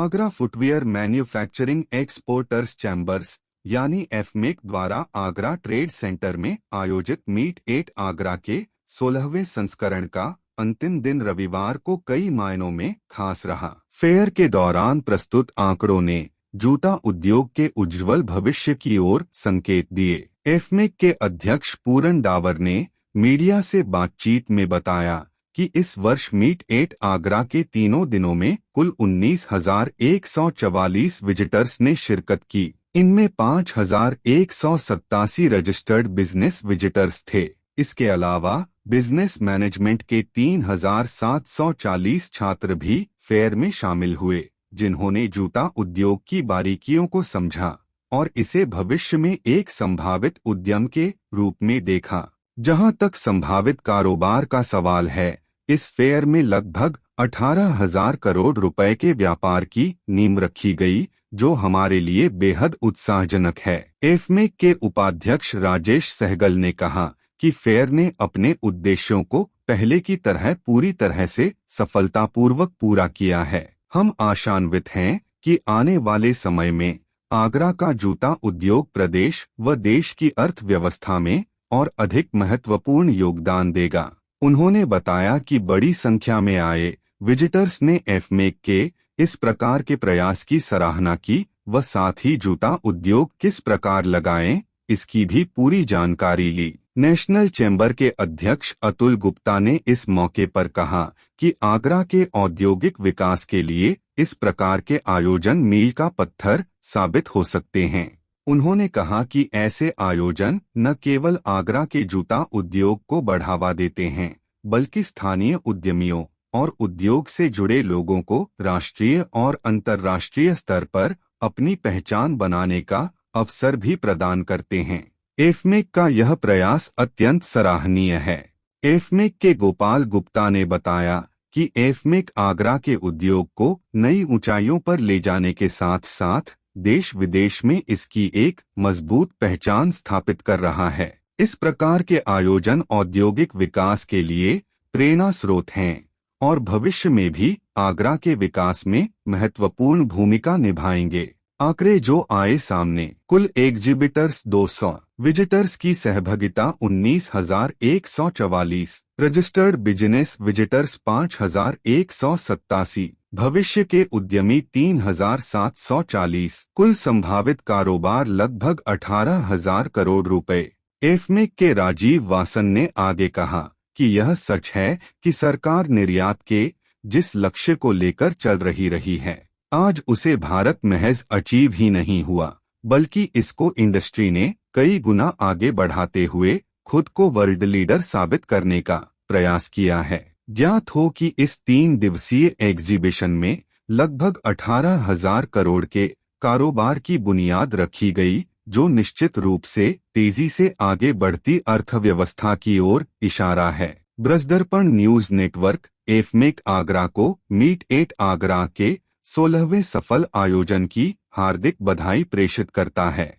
Agra footwear manufacturing exporters chambers यानी एफमेक द्वारा Agra trade centre में आयोजित मीट एट आगरा के 16वें संस्करण का अंतिम दिन रविवार को कई मायनों में खास रहा। फेयर के दौरान प्रस्तुत आंकड़ों ने जूता उद्योग के उज्ज्वल भविष्य की ओर संकेत दिए। एफमेक के अध्यक्ष पूरन डावर ने मीडिया से बातचीत में बताया कि इस वर्ष मीट एट आगरा के तीनों दिनों में कुल 19,144 विजिटर्स ने शिरकत की। इनमें 5,187 रजिस्टर्ड बिजनेस विजिटर्स थे। इसके अलावा बिजनेस मैनेजमेंट के 3,740 छात्र भी फेयर में शामिल हुए, जिन्होंने जूता उद्योग की बारीकियों को समझा और इसे भविष्य में एक संभावित उद्यम के रूप में देखा। जहां तक संभावित कारोबार का सवाल है, इस फेयर में लगभग 18,000 करोड़ रुपए के व्यापार की नींव रखी गई, जो हमारे लिए बेहद उत्साहजनक है। एफमेक के उपाध्यक्ष राजेश सहगल ने कहा कि फेयर ने अपने उद्देश्यों को पहले की तरह पूरी तरह से सफलतापूर्वक पूरा किया है। हम आशान्वित हैं कि आने वाले समय में आगरा का जूता उद्योग प्रदेश व देश की अर्थव्यवस्था में और अधिक महत्वपूर्ण योगदान देगा। उन्होंने बताया कि बड़ी संख्या में आए विजिटर्स ने एफमेक के इस प्रकार के प्रयास की सराहना की व साथ ही जूता उद्योग किस प्रकार लगाएं, इसकी भी पूरी जानकारी ली। नेशनल चैम्बर के अध्यक्ष अतुल गुप्ता ने इस मौके पर कहा कि आगरा के औद्योगिक विकास के लिए इस प्रकार के आयोजन मील का पत्थर साबित हो सकते हैं। उन्होंने कहा कि ऐसे आयोजन न केवल आगरा के जूता उद्योग को बढ़ावा देते हैं, बल्कि स्थानीय उद्यमियों और उद्योग से जुड़े लोगों को राष्ट्रीय और अंतर्राष्ट्रीय स्तर पर अपनी पहचान बनाने का अवसर भी प्रदान करते हैं। एफमेक का यह प्रयास अत्यंत सराहनीय है। एफमेक के गोपाल गुप्ता ने बताया कि एफमेक आगरा के उद्योग को नई ऊंचाइयों पर ले जाने के साथ साथ देश विदेश में इसकी एक मजबूत पहचान स्थापित कर रहा है। इस प्रकार के आयोजन औद्योगिक विकास के लिए प्रेरणा स्रोत हैं और भविष्य में भी आगरा के विकास में महत्वपूर्ण भूमिका निभाएंगे। आंकड़े जो आए सामने, कुल एग्जिबिटर्स 200, विजिटर्स की सहभागिता 19,144, रजिस्टर्ड बिजनेस विजिटर्स 5,187, भविष्य के उद्यमी 3,740, कुल संभावित कारोबार लगभग 18,000 करोड़ रुपए। एफमेक के राजीव वासन ने आगे कहा कि यह सच है कि सरकार निर्यात के जिस लक्ष्य को लेकर चल रही है, आज उसे भारत महज अचीव ही नहीं हुआ, बल्कि इसको इंडस्ट्री ने कई गुना आगे बढ़ाते हुए खुद को वर्ल्ड लीडर साबित करने का प्रयास किया है। ज्ञात हो कि इस 3 दिवसीय एग्जीबिशन में लगभग 18,000 करोड़ के कारोबार की बुनियाद रखी गई, जो निश्चित रूप से तेजी से आगे बढ़ती अर्थव्यवस्था की ओर इशारा है। ब्रजदर्पण न्यूज नेटवर्क एफमेक आगरा को मीट एट आगरा के 16वें सफल आयोजन की हार्दिक बधाई प्रेषित करता है।